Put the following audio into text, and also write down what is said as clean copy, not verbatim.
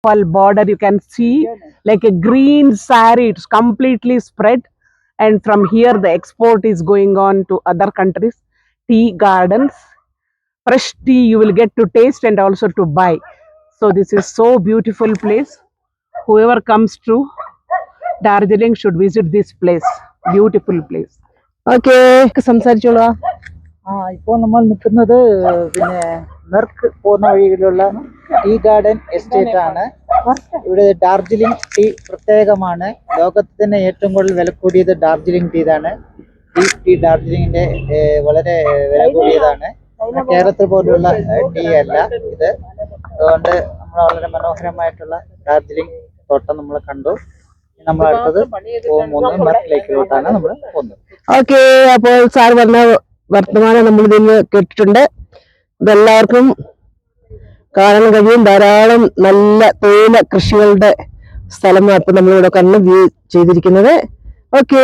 border you can see like a green saree, it's completely spread, and from here the export is going on to other countries. Tea gardens, fresh tea you will get to taste and also to buy. So this is so beautiful place. Whoever comes to Darjeeling should visit this place. Beautiful place. Okay, സംസാരിച്ചോളൂ. ഇപ്പോൾ നമ്മൾ നിൽക്കുന്നത് പിന്നെ Merck പോകുന്ന വഴിയിലുള്ള tea garden estate ആണ്. ഇവിടെ Darjeeling tea പ്രത്യേകമാണ്. ലോകത്ത് തന്നെ ഏറ്റവും കൂടുതൽ വില കൂടിയത് ഡാർജിലിംഗ് ടീ ആണ്. ഈ ടീ ഡാർജിലിംഗിന്റെ വളരെ വില കൂടിയതാണ്. കേരളത്തിൽ പോലുള്ള ടീ അല്ല ഇത്. അതുകൊണ്ട് നമ്മൾ വളരെ മനോഹരമായിട്ടുള്ള ഡാർജിലിംഗ് തോട്ടം നമ്മൾ കണ്ടു. നമ്മൾ അടുത്തത് പോകുന്നത് മെർക്ക് ലേക്കിലോട്ടാണ് നമ്മൾ പോകുന്നത്. ഓക്കെ, അപ്പോൾ സാർ പറഞ്ഞ വർത്തമാനം നമ്മൾ ഇതിന് കേട്ടിട്ടുണ്ട്. ഇതെല്ലാവർക്കും കാണാൻ കഴിയും. ധാരാളം നല്ല തേയില കൃഷികളുടെ സ്ഥലമാണ് ഇപ്പൊ നമ്മളിവിടെ കണ്ണ് വ്യൂ ചെയ്തിരിക്കുന്നത്. ഓക്കെ.